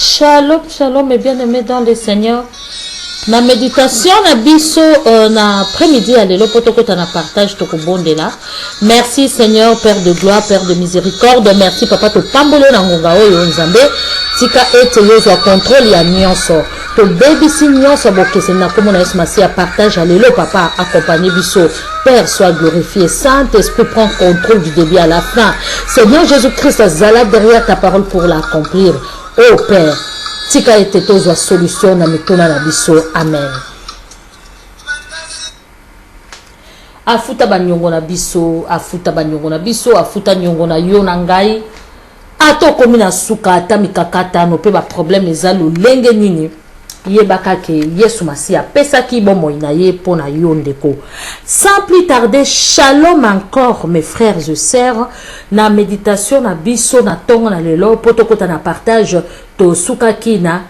Shalom, shalom, mes bien-aimés dans le Seigneur. Na méditation na biso na après-midi à l'élo potokota na partage toko bondela. Merci Seigneur, Père de gloire, Père de miséricorde. Merci Papa to pambolo na ngonga oyo nzambe. Tika ete yozo contrôle ya nyonso. To baby si nyonso bokese na komo na Yesu Masia partage à l'élo Papa accompagné biso. Père soit glorifié. Saint-Esprit prend contrôle du début à la fin. Seigneur Jésus-Christ zala derrière ta parole pour l'accomplir. Oh Père, tika ete tozwa solution na mituna na biso. Amen. Afuta banyongo na biso, afuta banyongo na biso, afuta nyongo na yo na ngai. Ato komi na suka ata mikakata no pe ba problème eza lolenge nini. Yebaka ke Yesu Masia pesaki bomoi na ye pona yo ndeko. Sans plus tarder, shalom encore mes frères et sœurs. Na méditation na biso na tongo na lelo potokota na partage to sukaki na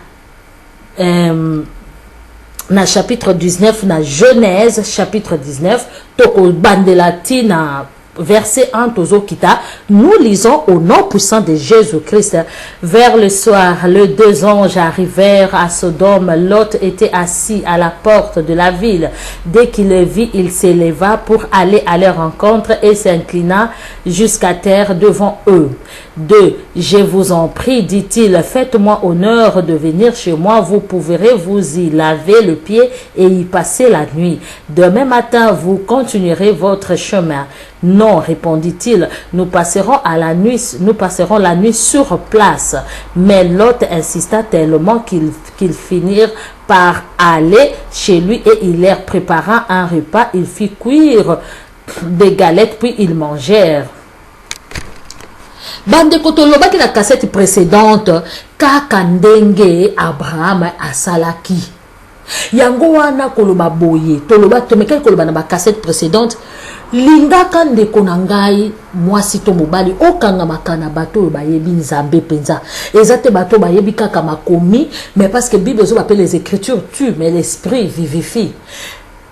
chapitre 19 na Genèse chapitre 19 toko bandelati na verset 1 tozo kita. Nous lisons au nom puissant de Jésus-Christ. Vers le soir, les deux anges arrivèrent à Sodome. Lot était assis à la porte de la ville. Dès qu'il le vit, il s'éleva pour aller à leur rencontre et s'inclina jusqu'à terre devant eux. 2. Je vous en prie, dit-il, faites-moi honneur de venir chez moi. Vous pourrez vous y laver le pied et y passer la nuit. Demain matin, vous continuerez votre chemin. Non, répondit-il, nous passerons la nuit sur place. Mais Lot insista tellement qu'ils finirent par aller chez lui et il leur prépara un repas. Il fit cuire des galettes puis ils mangèrent. Bande kotolobaki na cassette précédente kaka ndenge Abraham asalaki. Yango wana koloba boye toloba tomekaki koloba na ba cassette précédente lingaka ndeko na ngai mwasi to mobali okanga makana bato oyo bayebi nzambe penza ezate bato bayebi kaka makomi mais parce que Bible zo appelle les écritures tuent mais l'esprit vivifie.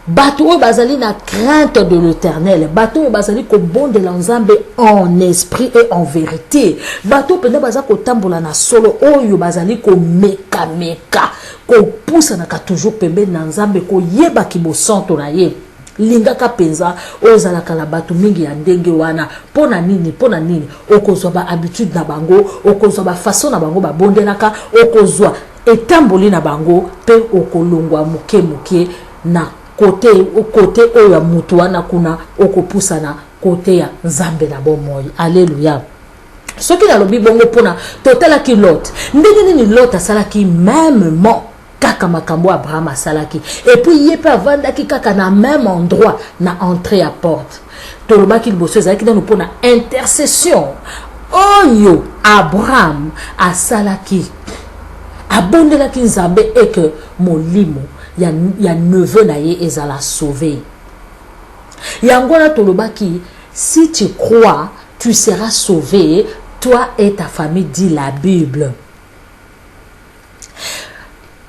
Bato oyo bazali na crainte de l'Éternel, bato oyo bazali ko bondela nzambe en esprit et en vérité, bato penda baza ko tambola na solo oyo bazali ko meka ko poussa na ka toujours pembe na nzambe ko yeba ki bosanto na ye. Lingaka penza ozalaka na bato mingi ya ndenge wana pona nini okozwa ba habitude na bango, okozwa ba façon na bango ba bondelaka, okozwa etamboli na bango pe okolongwa muke na côté oyo ya mutu wana kuna okopusa na côté ya nzambe na bomoi. Alléluia. Soki na lobi bongo pona totala ki Lot ndenge nini Lot asalaki mêmement kaka makambo Abraham asalaki et puis yepe avandaki kaka na même endroit na entrée à porte tolobaki liboso ezalaki nanu pona intercession oyo Abraham asalaki abondelaki nzambe et que molimo ya neveu na ye ezala sauvé. Yangona tolobaki si tu crois tu seras sauvé toi et ta famille, dit la Bible.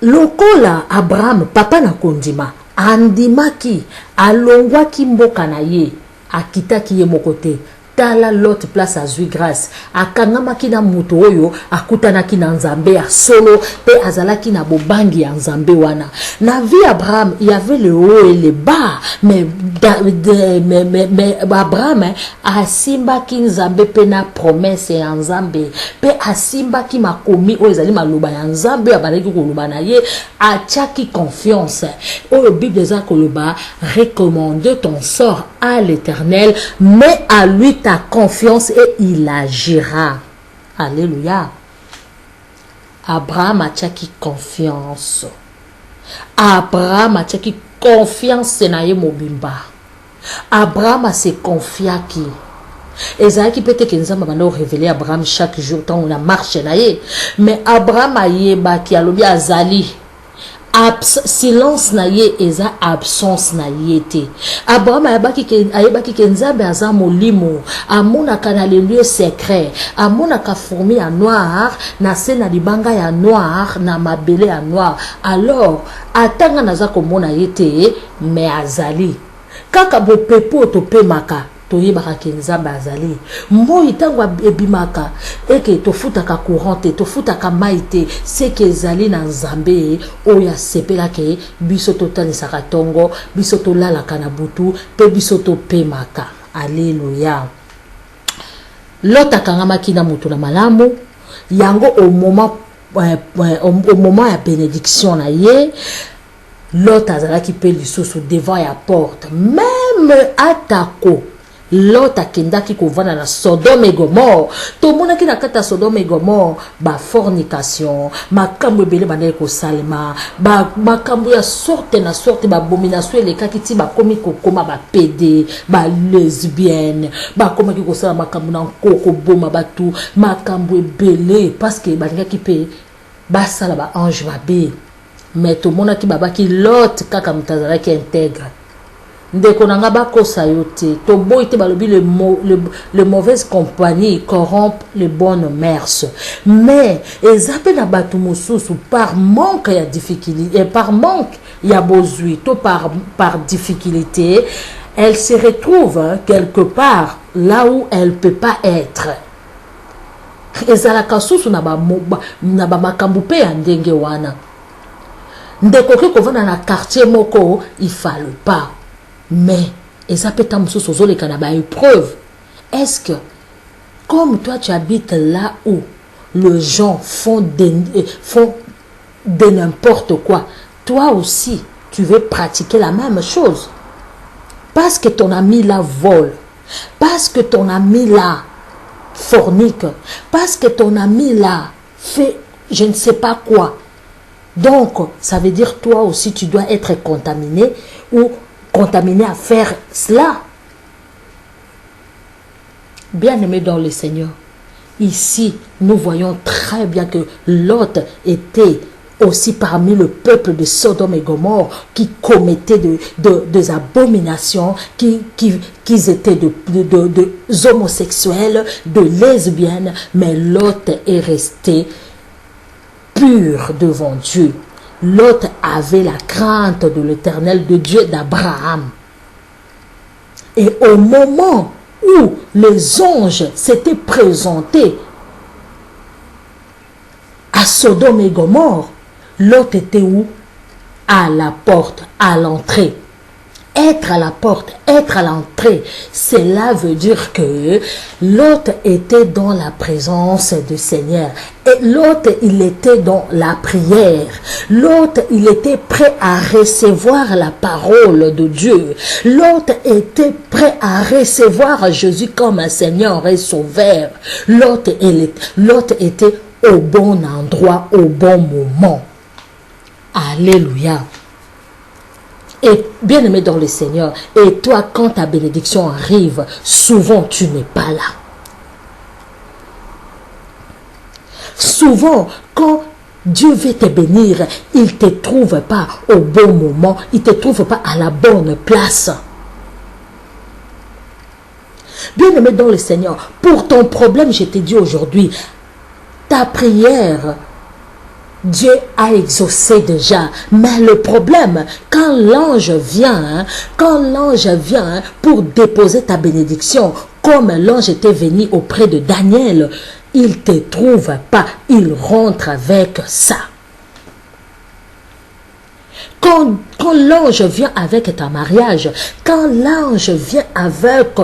Lokola Abraham papa na kondima andimaki alongwaki mboka na ye akitaki ye mokote tala Lot place azui grâce akangamaki na muto oyo akutanaki na nzambe ya solo pe azalaki na bobangi ya nzambe wana. Na vie Abraham il y avait le haut et le bas mais Abraham asimbaki nzambe pe na promesse ya nzambe pe asimbaki makomi oyo ezali maloba ya nzambe abalaki koloba na ye atiaki confiance oyo Bible eza koloba recommande ton sort à l'Éternel mais à lui ta confiance et il agira. Alléluia. Abraham a tchaki confiance. Abraham a tchaki confiance na ye mobimba. Abraham a se confiaki. Ezaki peut-être que nous avons révélé Abraham chaque jour tant on a marché na ye. Mais Abraham a yeba ki alobi azali. Silence na ye eza absence na ye te. Abraham ayebaki ke nzambe aza molimo amonaka na le lieu secret amonaka fourmi ya noir na se na libanga ya noir na mabele ya noir. Alors atanga naza komona ye te mais azali kaka bopepo topemaka toyebaka ke nzambe azali moi ntango ebimaka eke tofutaka courant te tofutaka mai te seke ezali na nzambe oyo asepelake biso totanisaka ntongo biso tolalaka na butu mpe biso topemaka. Alleluya. Lot akangamaki na mutu na malamu yango au moment ya bénédiction na ye Lot azalaki pe lisusu devant ya porte même atako Lot akendaki kovanda na Sodome et Gomorre. Tomonaki na kata Sodome et Gomorre ba fornication, makambo ebele bandele ko salema, ba makambo ya sorte na sorte ba abomination elekaki ti ba komi kokoma ba PD, ba lesbienne, ba komaki ko sala makambo na nkoko boma batu, makambo ebele parce que balingaki pe ba sala ba ange mabe. Mais tomonaki babaki Lot kaka mutazalaki intègre. Ndeko nanga bakosa yote to boy te balobi le mauvaise compagnie corrompt les bonnes mœurs. Mais ezape na batu mosusu par manque ya difficulté par manque ya bozui to par difficulté elle se retrouve quelque part là où elle peut pas être. Ezalaka susu na ba makambu pe ya ndenge wana. Ndeko ke kovana na quartier moko il fallait pas. Mais, et ça peut être épreuve. Est-ce que, comme toi tu habites là où les gens font de n'importe quoi, toi aussi, tu veux pratiquer la même chose? Parce que ton ami là vole, parce que ton ami là fornique, parce que ton ami là fait je ne sais pas quoi. Donc, ça veut dire toi aussi tu dois être contaminé ou contaminé à faire cela. Bien-aimé dans le Seigneur, ici, nous voyons très bien que Lot était aussi parmi le peuple de Sodome et Gomorre qui commettaient des abominations, qui étaient de homosexuels, de lesbiennes, mais Lot est resté pur devant Dieu. Lot avait la crainte de l'Éternel, de Dieu d'Abraham. Et au moment où les anges s'étaient présentés à Sodome et Gomorre, Lot était où? À la porte, à l'entrée. Être à la porte, être à l'entrée, cela veut dire que Lot était dans la présence du Seigneur. Et Lot, il était dans la prière. Lot, il était prêt à recevoir la parole de Dieu. Lot était prêt à recevoir Jésus comme un Seigneur et Sauveur. Lot était au bon endroit, au bon moment. Alléluia. Et bien aimé dans le Seigneur, et toi quand ta bénédiction arrive, souvent tu n'es pas là. Souvent quand Dieu veut te bénir, il ne te trouve pas au bon moment, il ne te trouve pas à la bonne place. Bien aimé dans le Seigneur, pour ton problème, je te dis aujourd'hui, ta prière, Dieu a exaucé déjà, mais le problème, quand l'ange vient pour déposer ta bénédiction, comme l'ange était venu auprès de Daniel, il ne te trouve pas, il rentre avec ça. Quand l'ange vient avec ton mariage, quand l'ange vient avec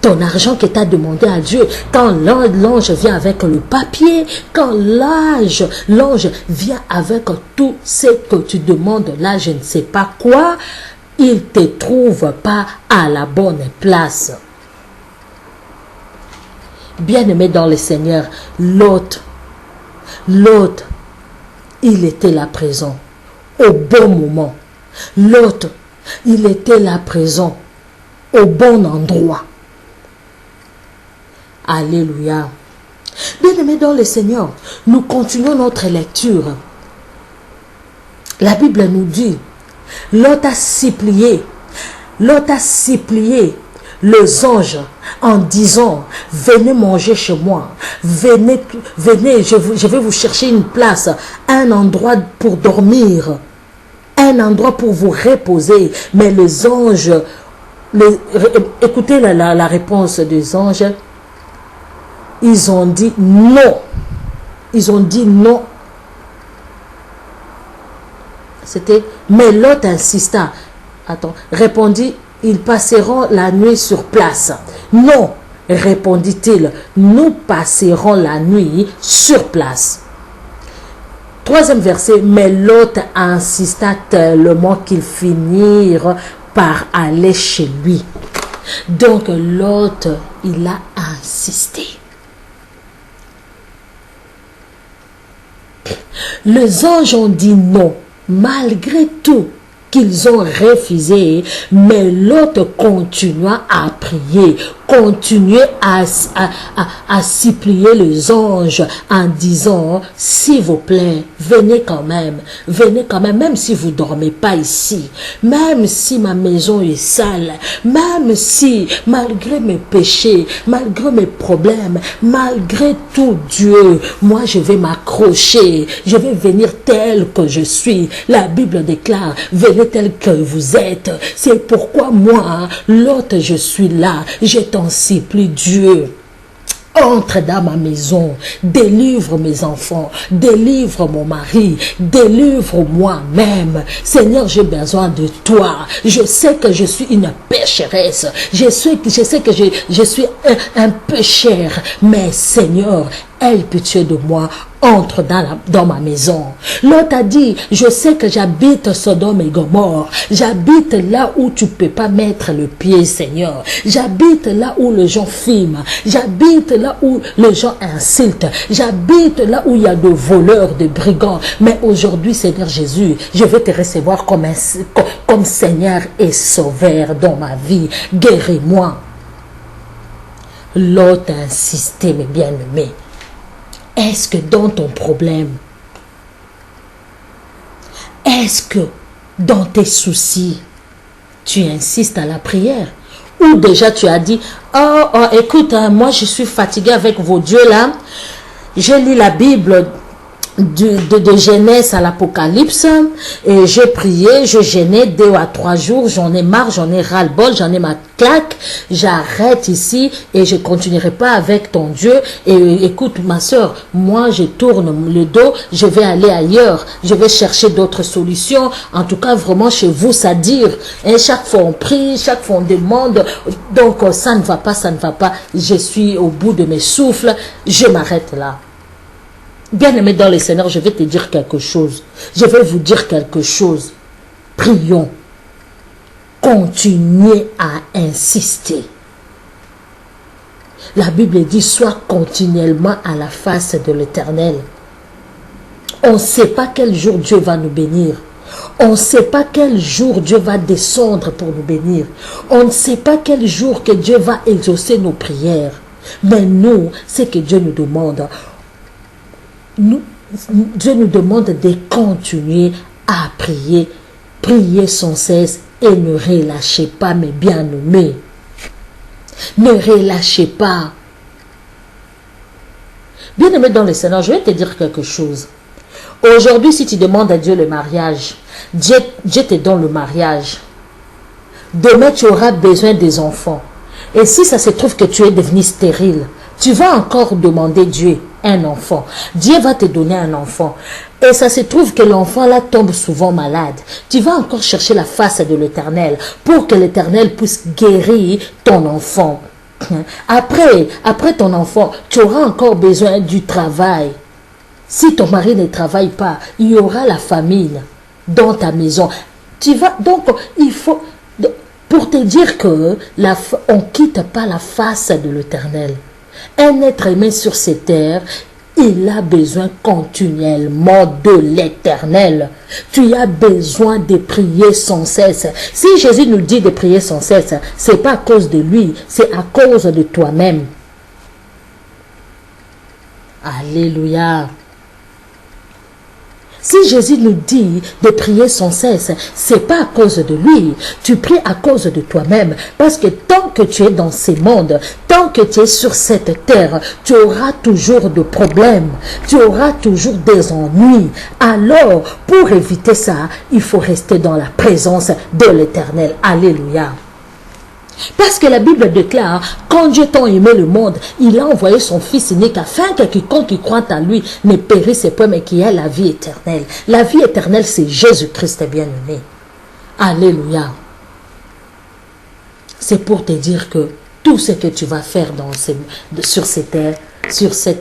ton argent que tu as demandé à Dieu, quand l'ange vient avec le papier, quand l'ange vient avec tout ce que tu demandes là, je ne sais pas quoi, il ne te trouve pas à la bonne place. Bien-aimé dans le Seigneur, Lot, il était là présent. Au bon moment. L'autre, il était là présent au bon endroit. Alléluia. Bien-aimés dans le Seigneur, nous continuons notre lecture. La Bible nous dit, Lot a supplié les anges en disant, venez manger chez moi, venez, je vais vous chercher une place, un endroit pour dormir, un endroit pour vous reposer. Mais les anges écoutez la réponse des anges. Ils ont dit non. Ils ont dit non. C'était, mais Lot insista. Attends, répondit, ils passeront la nuit sur place. Non, répondit-il, nous passerons la nuit sur place. Troisième verset, mais Lot insista tellement qu'ils finirent par aller chez lui. Donc Lot, il a insisté. Les anges ont dit non, malgré tout qu'ils ont refusé, mais l'autre continua à prier, continuait à supplier les anges en disant, s'il vous plaît, venez quand même, même si vous ne dormez pas ici, même si ma maison est sale, même si, malgré mes péchés, malgré mes problèmes, malgré tout Dieu, moi je vais m'accrocher, je vais venir tel que je suis. La Bible déclare, venez tel que vous êtes. C'est pourquoi moi, l'autre, je suis là. Je t'en supplie, Dieu. Entre dans ma maison, délivre mes enfants, délivre mon mari, délivre moi-même. Seigneur, j'ai besoin de toi. Je sais que je suis une pécheresse. Je sais que je suis un pécheur. Mais Seigneur, aie pitié de moi. Entre dans ma maison. L'autre a dit, je sais que j'habite Sodome et Gomorrhe. J'habite là où tu ne peux pas mettre le pied, Seigneur. J'habite là où les gens filment. J'habite là où les gens insultent. J'habite là où il y a de voleurs, de brigands. Mais aujourd'hui, Seigneur Jésus, je vais te recevoir comme Seigneur et Sauveur dans ma vie. Guéris-moi. L'autre a insisté, mes bien-aimés. Est-ce que dans ton problème, est-ce que dans tes soucis, tu insistes à la prière? Ou déjà tu as dit, oh écoute, moi je suis fatigué avec vos dieux là, j'ai lu la Bible de Genèse à l'Apocalypse et j'ai prié, je jeûnais 2 à 3 jours, j'en ai marre, j'en ai ras-le-bol, j'en ai ma claque, j'arrête ici et je continuerai pas avec ton Dieu. Et écoute ma soeur, moi je tourne le dos, je vais aller ailleurs, je vais chercher d'autres solutions. En tout cas vraiment chez vous ça dure, et chaque fois on prie, chaque fois on demande, donc ça ne va pas, je suis au bout de mes souffles, je m'arrête là. Bien-aimé dans le Seigneur, je vais te dire quelque chose. Je vais vous dire quelque chose. Prions. Continuez à insister. La Bible dit, sois continuellement à la face de l'Éternel. On ne sait pas quel jour Dieu va nous bénir. On ne sait pas quel jour Dieu va descendre pour nous bénir. On ne sait pas quel jour que Dieu va exaucer nos prières. Mais nous, c'est que Dieu nous demande. Dieu nous demande de continuer à prier. Priez sans cesse et ne relâchez pas, mes bien-aimés. Ne relâchez pas. Bien-aimé dans le Seigneur, je vais te dire quelque chose. Aujourd'hui, si tu demandes à Dieu le mariage, Dieu te donne le mariage. Demain, tu auras besoin des enfants. Et si ça se trouve que tu es devenu stérile, tu vas encore demander Dieu un enfant. Dieu va te donner un enfant. Et ça se trouve que l'enfant là tombe souvent malade. Tu vas encore chercher la face de l'Éternel pour que l'Éternel puisse guérir ton enfant. Après ton enfant, tu auras encore besoin du travail. Si ton mari ne travaille pas, il y aura la famine dans ta maison. Donc, il faut... Pour te dire que on ne quitte pas la face de l'Éternel. Un être humain sur cette terre, il a besoin continuellement de l'Éternel. Tu as besoin de prier sans cesse. Si Jésus nous dit de prier sans cesse, ce n'est pas à cause de lui, c'est à cause de toi-même. Alléluia. Si Jésus nous dit de prier sans cesse, ce n'est pas à cause de lui. Tu pries à cause de toi-même. Parce que tant que tu es dans ce monde, tant que tu es sur cette terre, tu auras toujours des problèmes. Tu auras toujours des ennuis. Alors, pour éviter ça, il faut rester dans la présence de l'Éternel. Alléluia. Parce que la Bible déclare, quand Dieu tant aimé le monde, il a envoyé son Fils unique afin que quiconque qui croit en lui ne périsse point, mais qui ait la vie éternelle. La vie éternelle, c'est Jésus-Christ bien-aimé. Alléluia. C'est pour te dire que tout ce que tu vas faire sur cette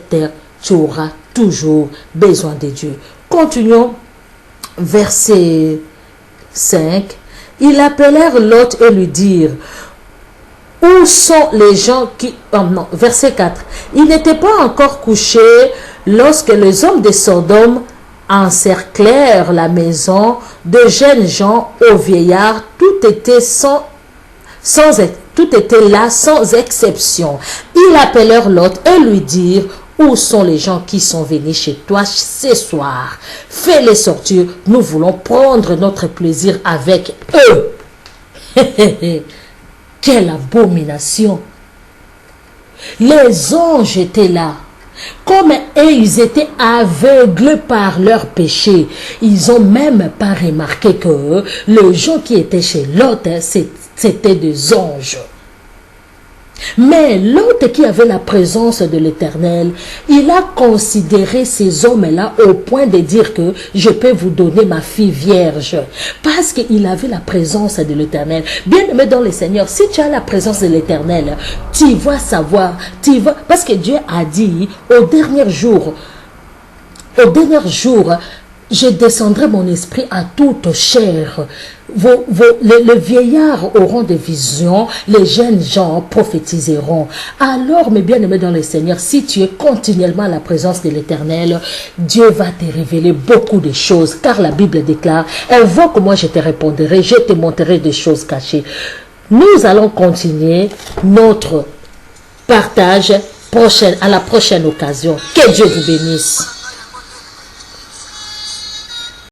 terre, tu auras toujours besoin de Dieu. Continuons. Verset 5. Ils appelèrent Lot et lui dirent, où sont les gens qui... Oh non, verset 4. Il n'était pas encore couché lorsque les hommes de Sodome encerclèrent la maison de jeunes gens aux vieillards. Tout était là sans exception. Ils appelèrent Lot et lui dirent, où sont les gens qui sont venus chez toi ce soir? Fais-les sortir, nous voulons prendre notre plaisir avec eux. Quelle abomination! Les anges étaient là. Comme eux, ils étaient aveugles par leur péché. Ils n'ont même pas remarqué que les gens qui étaient chez Lot, c'était des anges. Mais Lot qui avait la présence de l'Éternel, il a considéré ces hommes-là au point de dire que je peux vous donner ma fille vierge. Parce qu'il avait la présence de l'Éternel. Bien-aimé dans le Seigneur, si tu as la présence de l'Éternel, tu vas savoir, parce que Dieu a dit au dernier jour, je descendrai mon esprit à toute chair. Les vieillards auront des visions, les jeunes gens prophétiseront. Alors, mes bien-aimés dans le Seigneur, si tu es continuellement à la présence de l'Éternel, Dieu va te révéler beaucoup de choses. Car la Bible déclare, invoque moi je te répondrai, je te montrerai des choses cachées. Nous allons continuer notre partage à la prochaine occasion. Que Dieu vous bénisse.